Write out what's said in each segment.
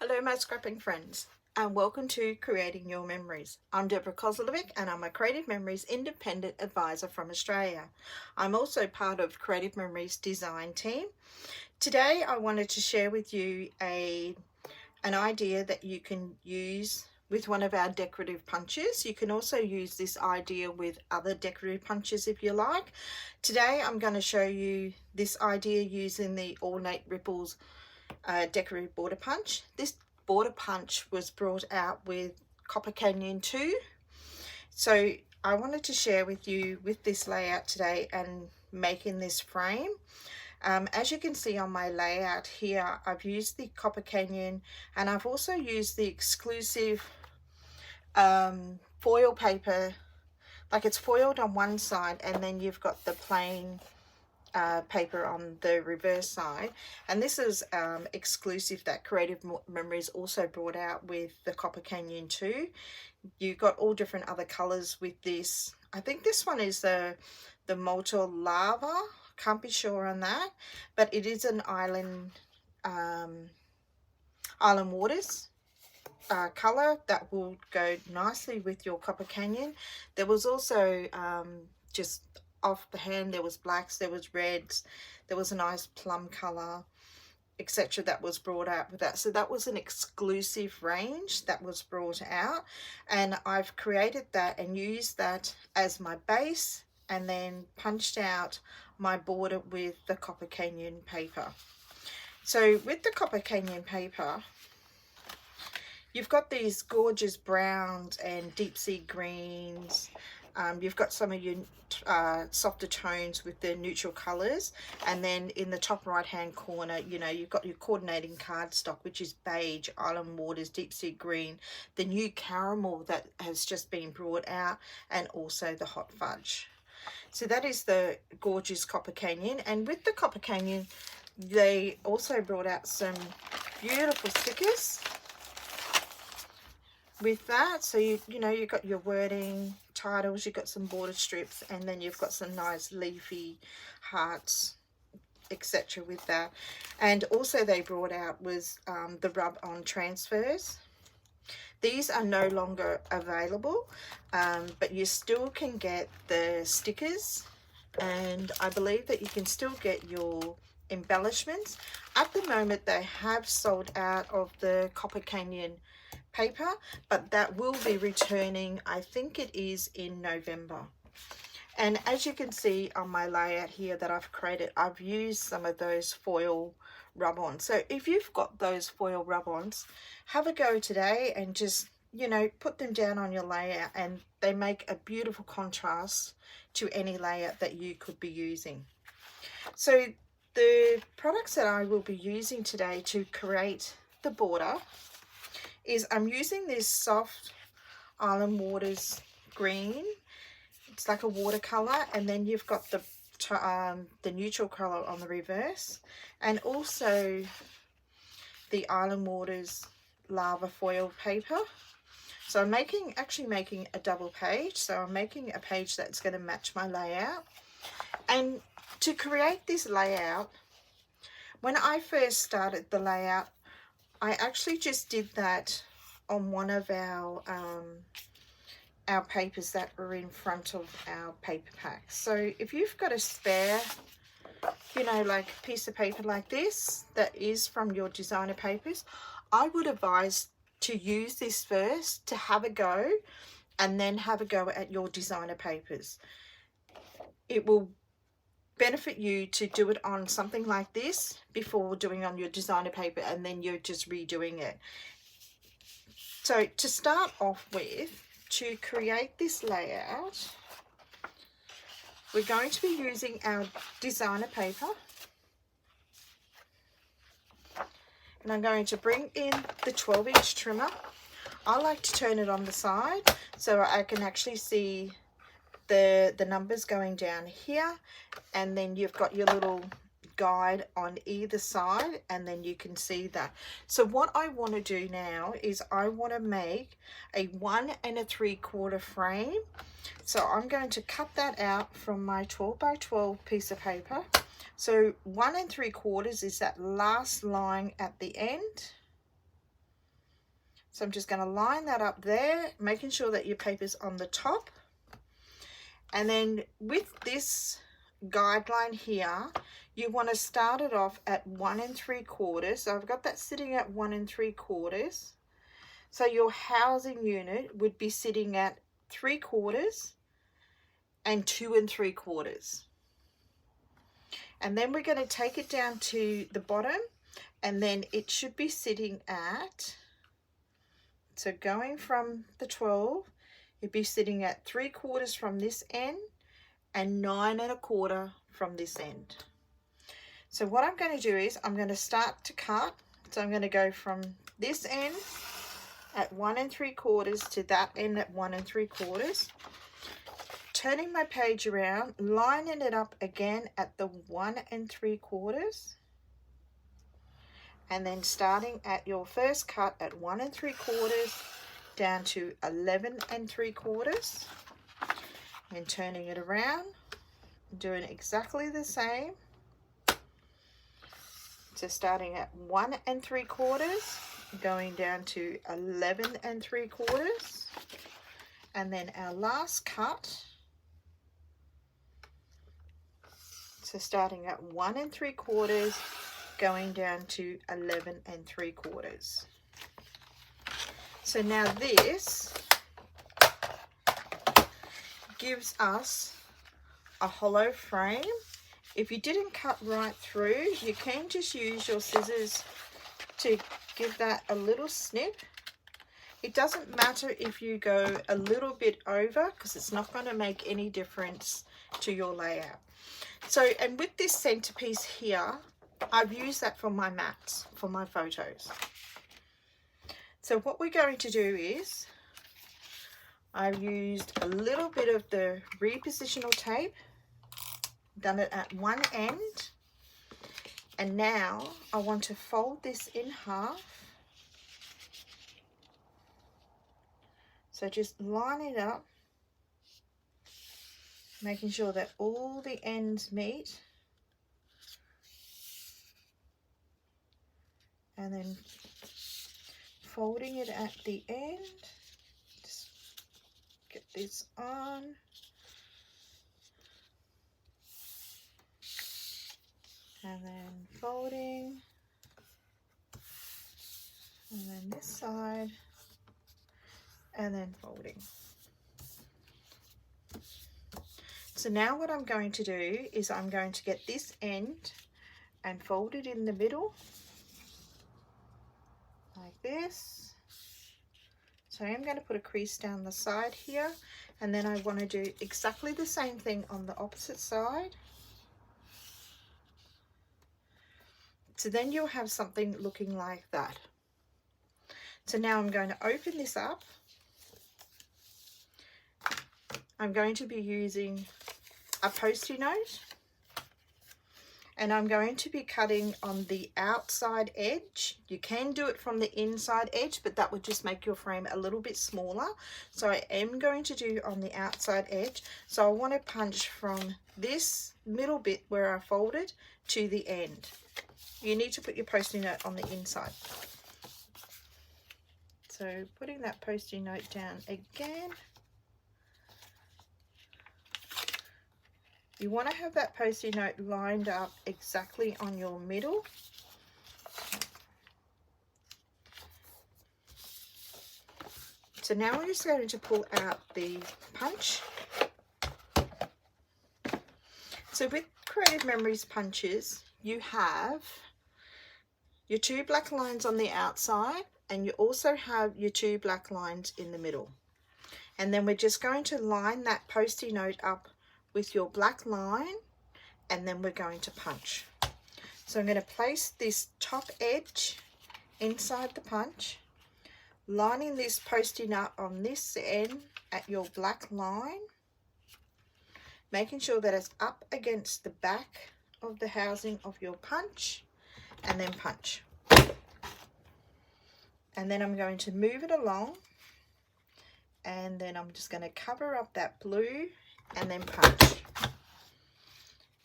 Hello my scrapping friends and welcome to Creating Your Memories. I'm Deborah Kozlovic and I'm a Creative Memories Independent Advisor from Australia. I'm also part of Creative Memories design team. Today I wanted to share with you an idea that you can use with one of our decorative punches. You can also use this idea with other decorative punches if you like. Today I'm going to show you this idea using the Ornate Ripples decorative border punch. This border punch was brought out with Copper Canyon 2. So I wanted to share with you with this layout today and making this frame. As you can see on my layout here, I've used the Copper Canyon and I've also used the exclusive foil paper. Like, it's foiled on one side and then you've got the plain paper on the reverse side, and this is exclusive that Creative Memories also brought out with the Copper Canyon 2. You've got all different other colors with this. I think this one is the Molto Lava, can't be sure on that, but it is an island waters color that will go nicely with your Copper Canyon. There was also just off the hand, there was blacks, there was reds, there was a nice plum color, etc. that was brought out with that. So that was an exclusive range that was brought out, and I've created that and used that as my base and then punched out my border with the Copper Canyon paper. So with the Copper Canyon paper, you've got these gorgeous browns and deep sea greens. You've got some of your softer tones with the neutral colors, and then in the top right hand corner, you know, you've got your coordinating cardstock, which is beige, island waters, deep sea green, the new caramel that has just been brought out, and also the hot fudge. So that is the gorgeous Copper Canyon. And with the Copper Canyon, they also brought out some beautiful stickers with that. So you know, you've got your wording, titles, you've got some border strips, and then you've got some nice leafy hearts, etc. with that. And also they brought out was the rub on transfers. These are no longer available, but you still can get the stickers, and I believe that you can still get your embellishments. At the moment they have sold out of the Copper Canyon paper, but that will be returning, I think it is in November. And as you can see on my layout here that I've created, I've used some of those foil rub-ons. So if you've got those foil rub-ons, have a go today and just, you know, put them down on your layout, and they make a beautiful contrast to any layout that you could be using. So the products that I will be using today to create the border is I'm using this soft Island Waters green. It's like a watercolor, and then you've got the neutral color on the reverse, and also the Island Waters lava foil paper. So I'm actually making a double page. So I'm making a page that's going to match my layout. And to create this layout, when I first started the layout, I actually just did that on one of our papers that are in front of our paper pack. So if you've got a spare, you know, like a piece of paper like this that is from your designer papers, I would advise to use this first to have a go, and then have a go at your designer papers. It will benefit you to do it on something like this before doing on your designer paper, and then you're just redoing it. So to start off with, to create this layout, we're going to be using our designer paper, and I'm going to bring in the 12-inch trimmer. I like to turn it on the side so I can actually see the numbers going down here, and then you've got your little guide on either side, and then you can see that. So what I want to do now is I want to make a 1 3/4 frame. So I'm going to cut that out from my 12 by 12 piece of paper. So 1 3/4 is that last line at the end, So I'm just going to line that up there, making sure that your paper's on the top. And then with this guideline here, you want to start it off at 1 3/4. So I've got that sitting at 1 3/4. So your housing unit would be sitting at 3/4 and 2 3/4. And then we're going to take it down to the bottom, and then it should be sitting at, so going from the 12, it'd be sitting at 3/4 from this end and 9 1/4 from this end. So what I'm going to do is I'm going to start to cut. So I'm going to go from this end at 1 3/4 to that end at 1 3/4. Turning my page around, lining it up again at the 1 3/4, and then starting at your first cut at 1 3/4 down to 11 3/4, and turning it around, doing exactly the same. So starting at 1 3/4, going down to 11 3/4, and then our last cut. So starting at 1 3/4, going down to 11 3/4. So now this gives us a hollow frame. If you didn't cut right through, you can just use your scissors to give that a little snip. It doesn't matter if you go a little bit over, because it's not going to make any difference to your layout. So, and with this centerpiece here, I've used that for my mats, for my photos. So what we're going to do is, I've used a little bit of the repositional tape, done it at one end, and now I want to fold this in half. So just line it up, making sure that all the ends meet, and then folding it at the end. Just get this on. And then folding, and then this side, and then folding. So now what I'm going to do is I'm going to get this end and fold it in the middle like this. So I'm going to put a crease down the side here, and then I want to do exactly the same thing on the opposite side. So then you'll have something looking like that. So now I'm going to open this up. I'm going to be using a Post-it note, and I'm going to be cutting on the outside edge. You can do it from the inside edge, but that would just make your frame a little bit smaller. So I am going to do on the outside edge. So I want to punch from this middle bit where I folded to the end. You need to put your Post-it note on the inside. So putting that Post-it note down again. You want to have that Post-it note lined up exactly on your middle. So now we're just going to pull out the punch. So with Creative Memories punches, you have your two black lines on the outside, and you also have your two black lines in the middle. And then we're just going to line that Post-it note up with your black line, and then we're going to punch. So I'm going to place this top edge inside the punch, lining this Post-it note on this end at your black line, making sure that it's up against the back of the housing of your punch, and then punch. And then I'm going to move it along, and then I'm just going to cover up that blue and then punch.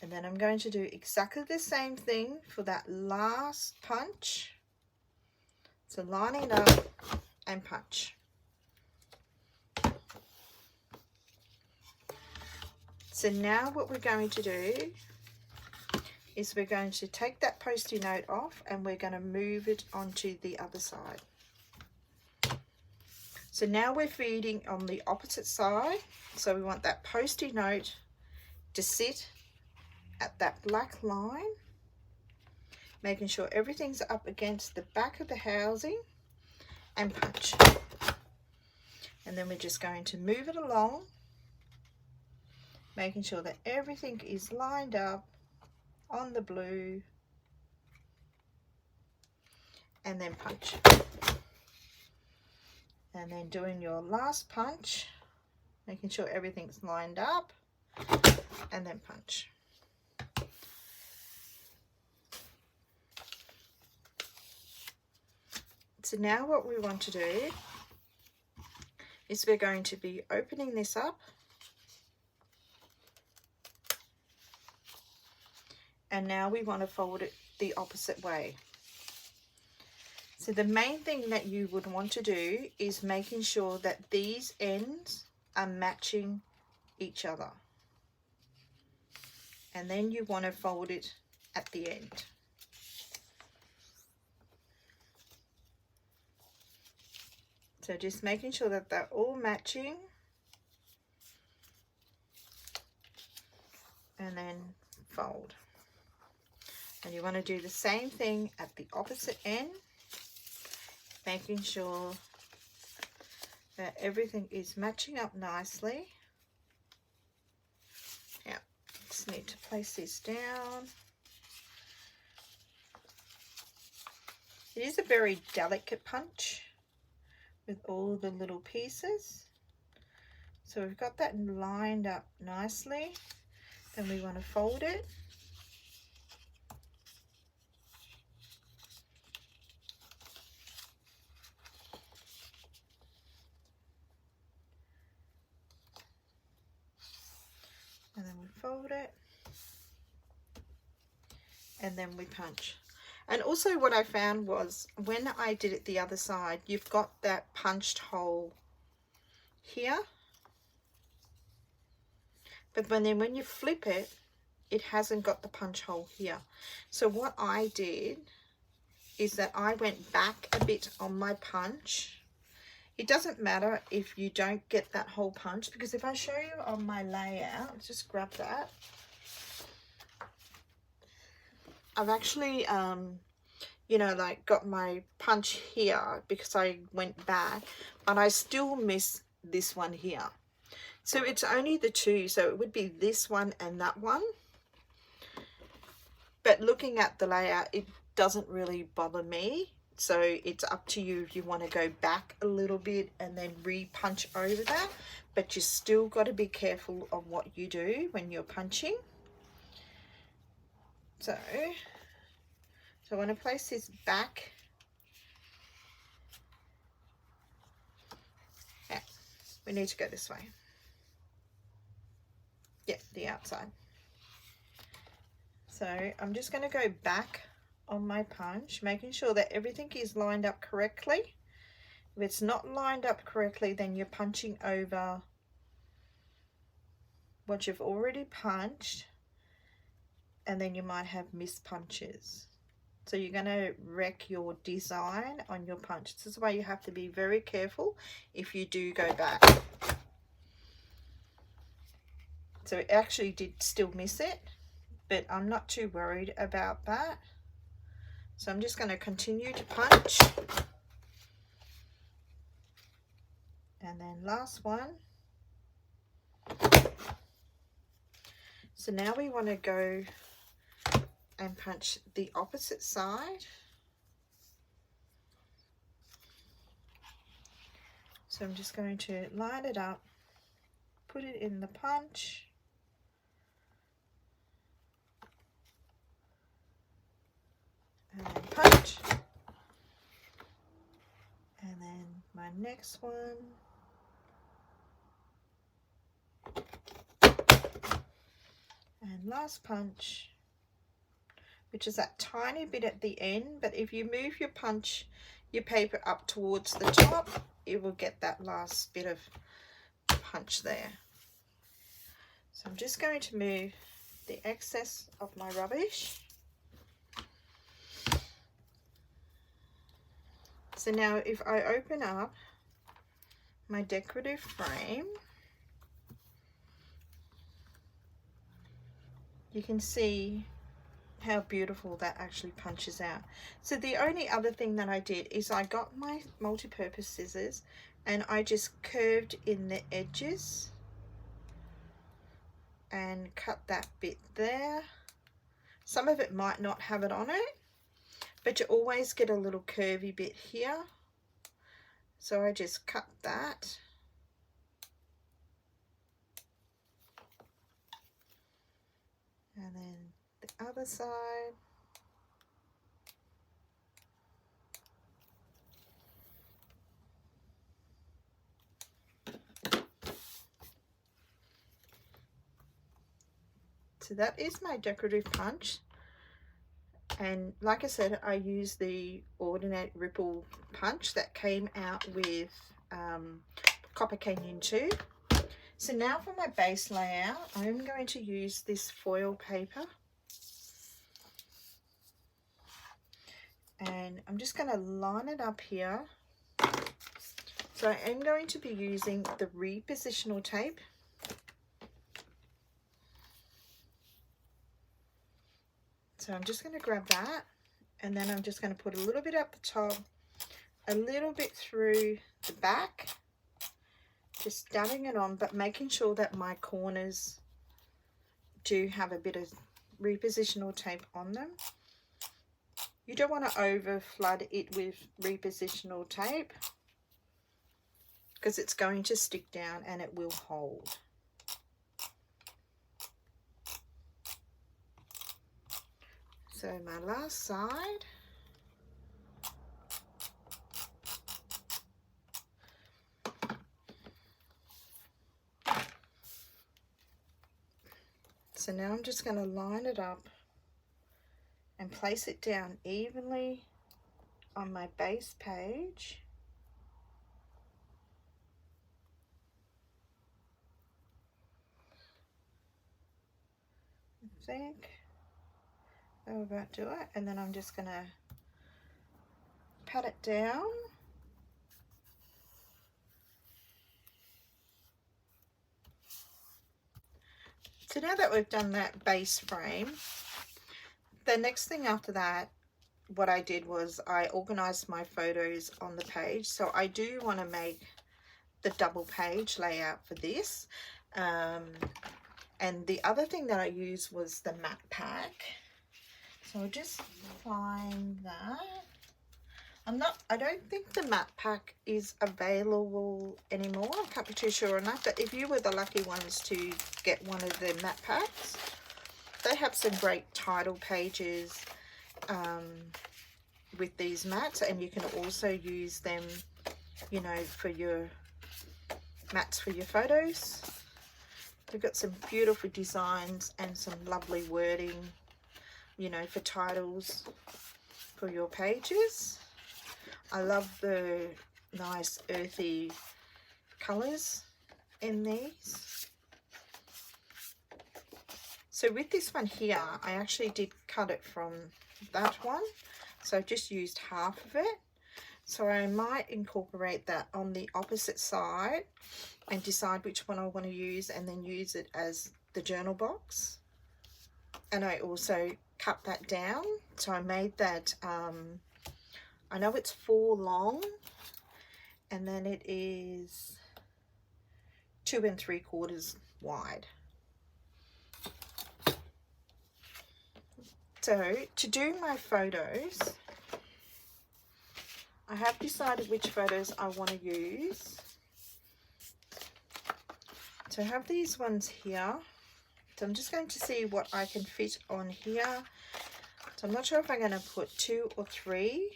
And then I'm going to do exactly the same thing for that last punch. So lining up and punch. So now what we're going to do is we're going to take that post-it note off and we're going to move it onto the other side. So now we're feeding on the opposite side. So we want that post-it note to sit at that black line, making sure everything's up against the back of the housing, and punch. And then we're just going to move it along, making sure that everything is lined up on the blue, and then punch. And then doing your last punch, making sure everything's lined up, and then punch. So now what we want to do is we're going to be opening this up, and now we want to fold it the opposite way. So the main thing that you would want to do is making sure that these ends are matching each other, and then you want to fold it at the end. So just making sure that they're all matching, and then fold. And you want to do the same thing at the opposite end, making sure that everything is matching up nicely. Yeah, just need to place this down. It is a very delicate punch with all the little pieces. So we've got that lined up nicely. Then we want to fold it. And then we fold it. And then we punch. And also what I found was when I did it the other side, you've got that punched hole here. But when you flip it, it hasn't got the punch hole here. So what I did is that I went back a bit on my punch. It doesn't matter if you don't get that whole punch, because if I show you on my layout, let's just grab that. I've actually, you know, like got my punch here because I went back, but I still miss this one here. So it's only the two, so it would be this one and that one. But looking at the layout, it doesn't really bother me. So it's up to you if you want to go back a little bit and then re-punch over that. But you still got to be careful of what you do when you're punching. So I want to place this back. Yeah, we need to go this way. Yeah, the outside. So I'm just going to go back on my punch, making sure that everything is lined up correctly. If it's not lined up correctly, then you're punching over what you've already punched, and then you might have missed punches. So you're going to wreck your design on your punch. This is why you have to be very careful if you do go back. So it actually did still miss it, but I'm not too worried about that. So I'm just going to continue to punch. And then last one. So now we want to go and punch the opposite side. So I'm just going to line it up, put it in the punch, and then punch, and then my next one, and last punch, which is that tiny bit at the end. But if you move your punch your paper up towards the top, it will get that last bit of punch there. So I'm just going to move the excess of my rubbish. So now if I open up my decorative frame, you can see how beautiful that actually punches out. So the only other thing that I did is I got my multi-purpose scissors and I just curved in the edges and cut that bit there. Some of it might not have it on it, but you always get a little curvy bit here. So I just cut that. And then the other side. So that is my decorative punch. And like I said, I use the Ornate Ripple Punch that came out with Copper Canyon 2. So now for my base layout, I'm going to use this foil paper. And I'm just going to line it up here. So I am going to be using the repositional tape. So I'm just going to grab that, and then I'm just going to put a little bit up the top, a little bit through the back, just dabbing it on, but making sure that my corners do have a bit of repositional tape on them. You don't want to over flood it with repositional tape because it's going to stick down and it will hold. So my last side. So now I'm just going to line it up and place it down evenly on my base page. I think that will about do it, and then I'm just going to pat it down. So now that we've done that base frame, the next thing after that, what I did was I organized my photos on the page. So I do want to make the double page layout for this. And the other thing that I used was the matte pack. So I'll just find that. I don't think the matte pack is available anymore. I can't be too sure on that, but if you were the lucky ones to get one of the matte packs, they have some great title pages with these mats, and you can also use them, you know, for your mats for your photos. They've got some beautiful designs and some lovely wording, you know, for titles for your pages. I love the nice earthy colors in these. So with this one here, I actually did cut it from that one. So I've just used half of it. So I might incorporate that on the opposite side and decide which one I want to use, and then use it as the journal box. And I also cut that down. So I made that, I know it's 4 long, and then it is 2 3/4 wide. So to do my photos, I have decided which photos I want to use. So I have these ones here. So I'm just going to see what I can fit on here. So I'm not sure if I'm going to put 2 or 3,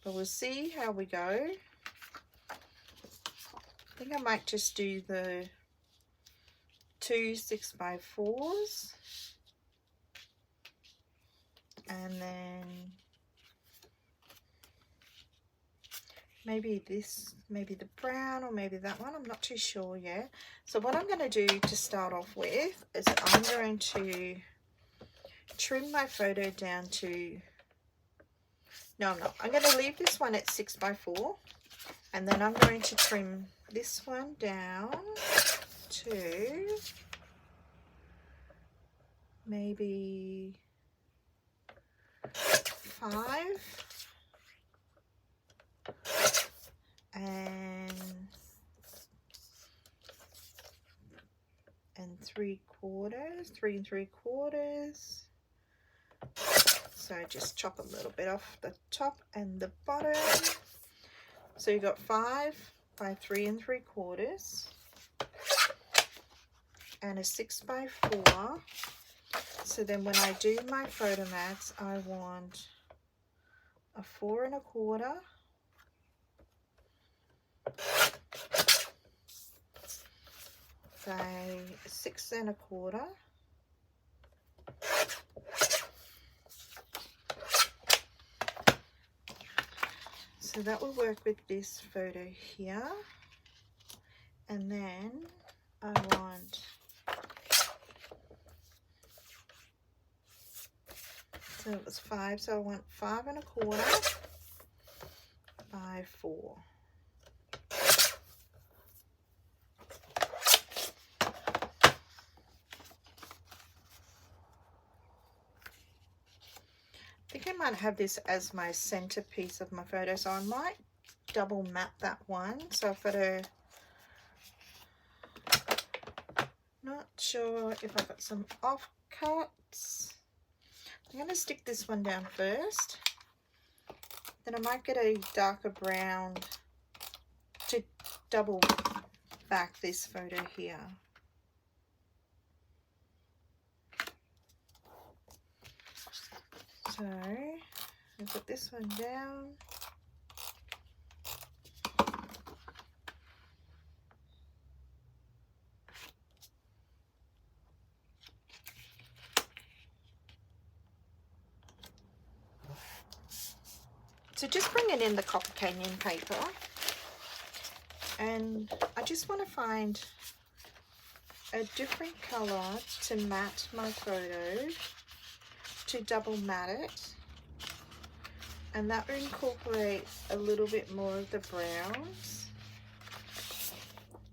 but we'll see how we go. I think I might just do the 2 6x4s. And then maybe this, maybe the brown, or maybe that one. I'm not too sure yet. So what I'm going to do to start off with is I'm going to trim my photo down to, no I'm not, I'm going to leave this one at 6x4, and then I'm going to trim this one down to maybe 5 and 3/4, 3 3/4. So just chop a little bit off the top and the bottom. So you've got 5 by 3 3/4 and a 6x4. So then when I do my photo mats, I want a 4 1/4, say 6 1/4, so that will work with this photo here. And then I want, so it was 5, so I want 5 1/4 by 4. I think I might have this as my centerpiece of my photo, so I might double mat that one. So I've got a, not sure if I've got some offcuts. I'm going to stick this one down first, then I might get a darker brown to double back this photo here. So I'll put this one down. So just bringing in the Copper Canyon paper, and I just want to find a different colour to mat my photo, to double mat it, and that will incorporate a little bit more of the browns.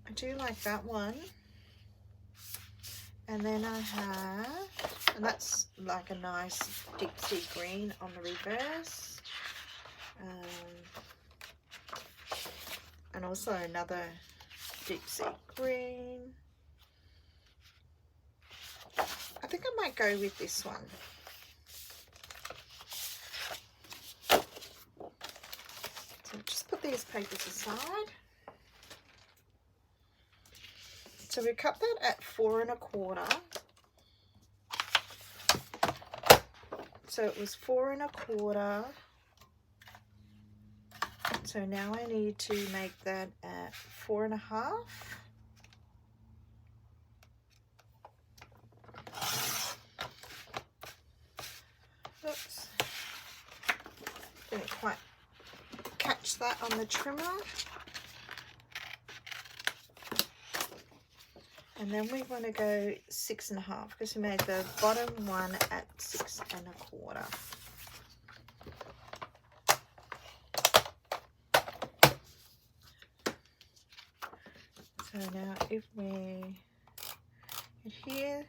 I do like that one. And then I have, and that's like a nice deep sea green on the reverse. And also another deep sea green. I think I might go with this one. So just put these papers aside. So we cut that at 4 1/4. So it was 4 1/4. So now I need to make that at 4 1/2. Oops. Didn't quite catch that on the trimmer. And then we want to go 6 1/2 because we made the bottom one at 6 1/4. So now if we hit here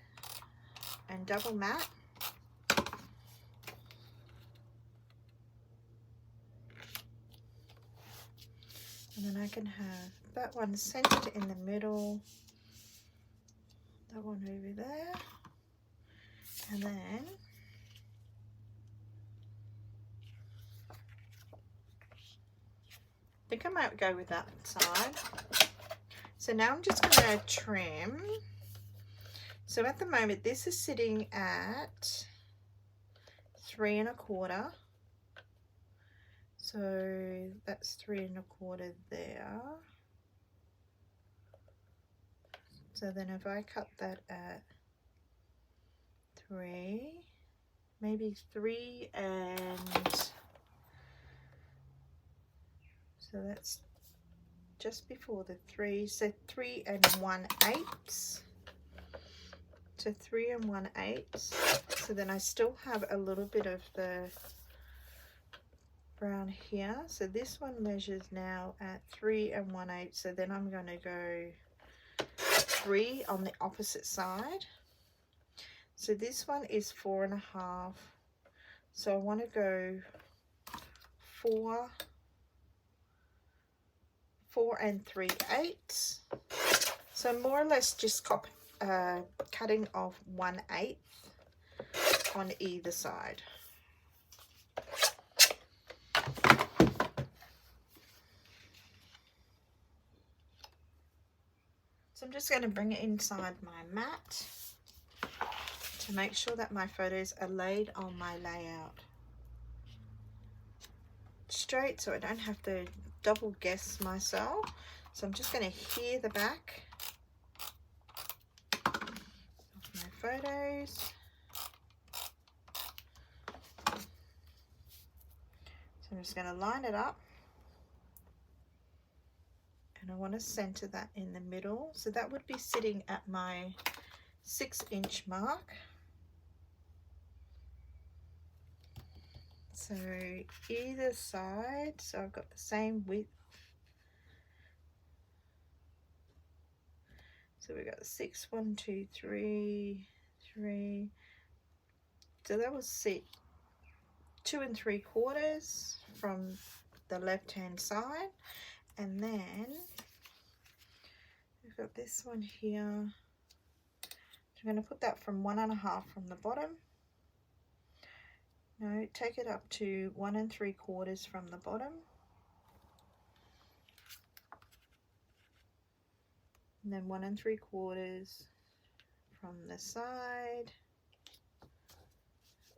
and double mat, and then I can have that one centered in the middle, that one over there, and then I think I might go with that side. So now I'm just going to trim. So at the moment this is sitting at 3 1/4. So that's 3 1/4 there. So then if I cut that at 3, maybe 3 and, so So that's just before the 3, so 3 1/8. So 3 1/8. So then I still have a little bit of the brown here. So this one measures now at 3 1/8. So then I'm going to go 3 on the opposite side. So this one is 4 1/2. So I want to go 4 3/8. So more or less just cutting off 1/8 on either side. So I'm just going to bring it inside my mat to make sure that my photos are laid on my layout straight, so I don't have to double guess myself. So I'm just going to hear the back of my photos. So I'm just going to line it up, and I want to center that in the middle. So that would be sitting at my 6-inch mark. So either side, so I've got the same width. So we've got 6, 1, 2, 3, 3. So that will sit 2 3/4 from the left-hand side, and then we've got this one here. I'm going to put that from 1 1/2 from the bottom. No, take it up to 1 3/4 from the bottom. And then 1 3/4 from the side.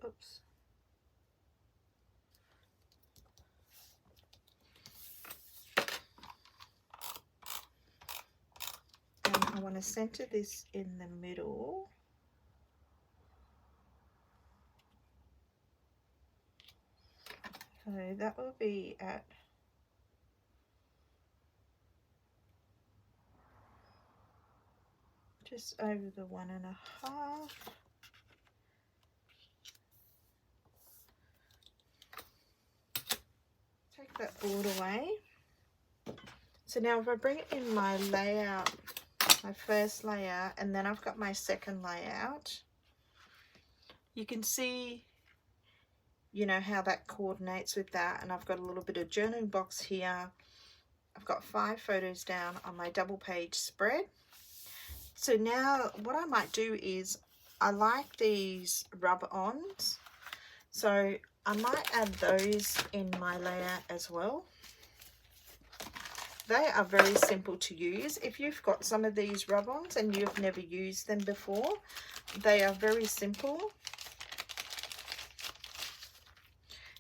Oops. And I want to center this in the middle. So that will be at just over the 1 1/2. Take that board away. So now if I bring it in my layout, my first layout, and then I've got my second layout, you can see, you know, how that coordinates with that. And I've got a little bit of journaling box here. I've got 5 photos down on my double page spread. So now what I might do is, I like these rub-ons, so I might add those in my layout as well. They are very simple to use. If you've got some of these rub-ons and you've never used them before, they are very simple.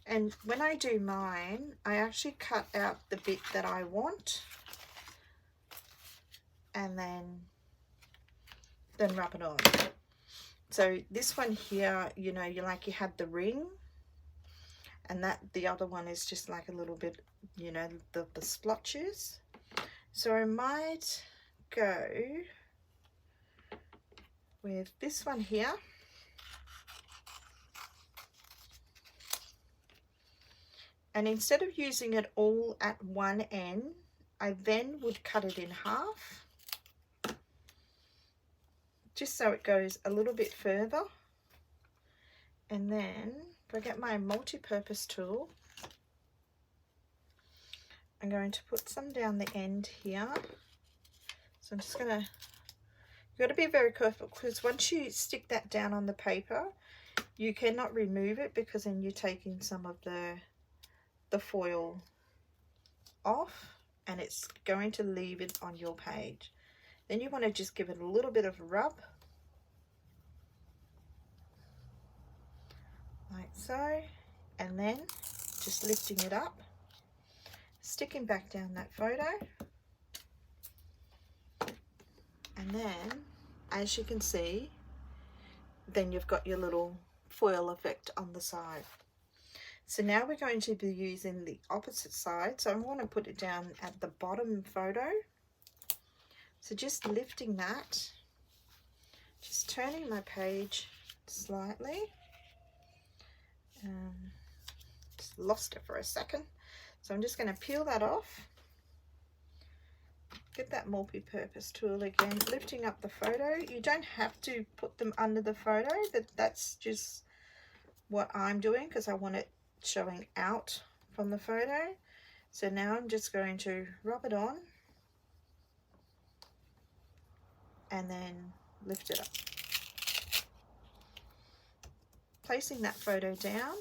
And when I do mine, I actually cut out the bit that I want and then rub it on. So this one here, you know, you had the ring, and that the other one is just like a little bit, you know, the splotches. So I might go with this one here. And instead of using it all at one end, I then would cut it in half, just so it goes a little bit further. And then if I get my multi-purpose tool, I'm going to put some down the end here. So I'm just gonna, you've got to be very careful, because once you stick that down on the paper, you cannot remove it, because then you're taking some of the foil off and it's going to leave it on your page. Then you want to just give it a little bit of a rub, like so, and then just lifting it up, sticking back down that photo, and then as you can see, then you've got your little foil effect on the side. So now we're going to be using the opposite side. So I want to put it down at the bottom photo. So just lifting that, just turning my page slightly. Just lost it for a second. So I'm just going to peel that off. Get that multi-purpose tool again, lifting up the photo. You don't have to put them under the photo, but that's just what I'm doing because I want it showing out from the photo. So now I'm just going to rub it on and then lift it up. Placing that photo down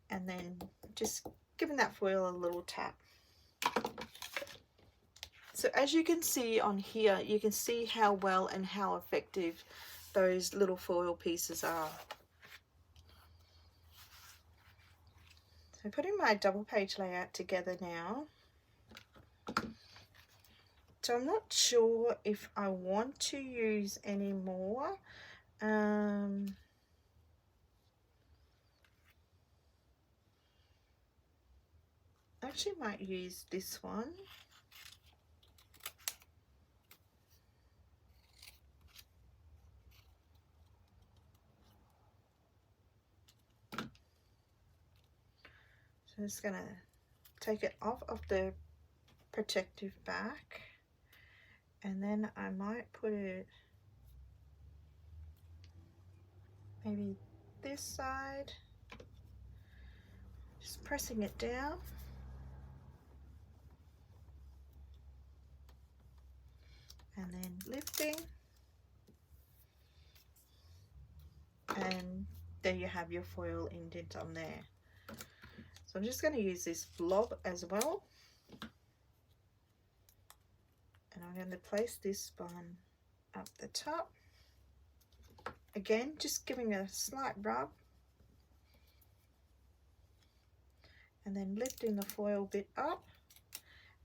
and then just giving that foil a little tap. So as you can see on here, you can see how well and how effective those little foil pieces are. So putting my double page layout together now. So I'm not sure if I want to use any more. I actually might use this one. So I'm just going to take it off of the protective back, and then I might put it maybe this side, just pressing it down. And then lifting, and there you have your foil indent on there. So I'm just going to use this blob as well, and I'm going to place this one up the top. Again, just giving it a slight rub, and then lifting the foil bit up,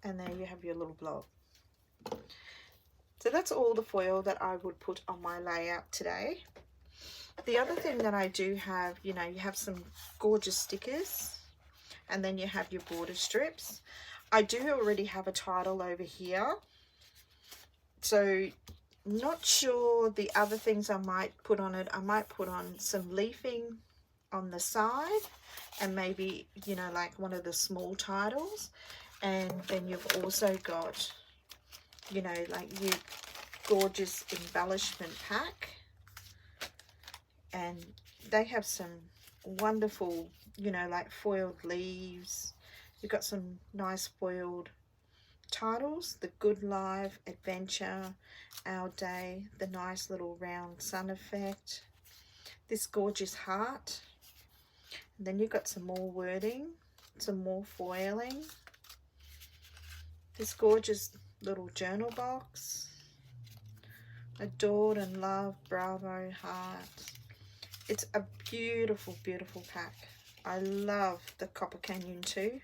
and there you have your little blob. So that's all the foil that I would put on my layout today. The other thing that I do have, you know, you have some gorgeous stickers, and then you have your border strips. I do already have a title over here, so not sure the other things I might put on it. I might put on some leafing on the side, and maybe, you know, like one of the small titles. And then you've also got, you know, like your gorgeous embellishment pack, and they have some wonderful, you know, like foiled leaves. You've got some nice foiled titles: the Good Life, Adventure, Our Day, the nice little round sun effect, this gorgeous heart, and then you've got some more wording, some more foiling, this gorgeous little journal box, adored and loved, bravo, heart. It's a beautiful, beautiful pack. I love the Copper Canyon 2,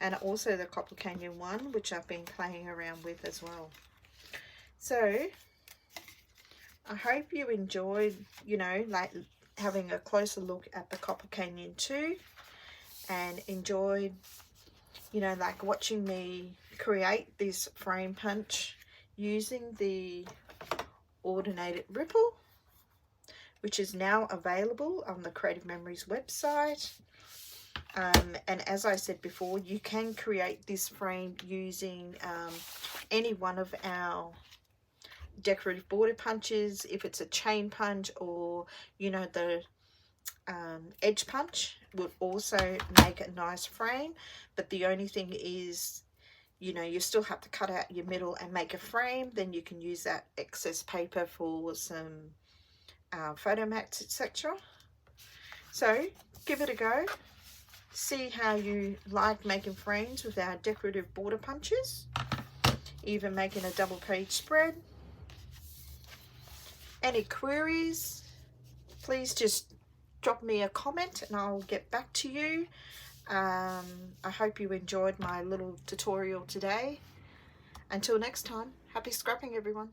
and also the Copper Canyon 1, which I've been playing around with as well. So I hope you enjoyed, you know, like having a closer look at the Copper Canyon 2, and enjoyed, you know, like watching me create this frame punch using the Ornate Ripple, which is now available on the Creative Memories website. And as I said before, you can create this frame using any one of our decorative border punches. If it's a chain punch, or, you know, the edge punch would also make a nice frame. But the only thing is, you know, you still have to cut out your middle and make a frame. Then you can use that excess paper for some photo mats, etc. So give it a go. See how you like making frames with our decorative border punches, even making a double page spread. Any queries, please just drop me a comment and I'll get back to you. I hope you enjoyed my little tutorial today. Until next time, happy scrapping, everyone.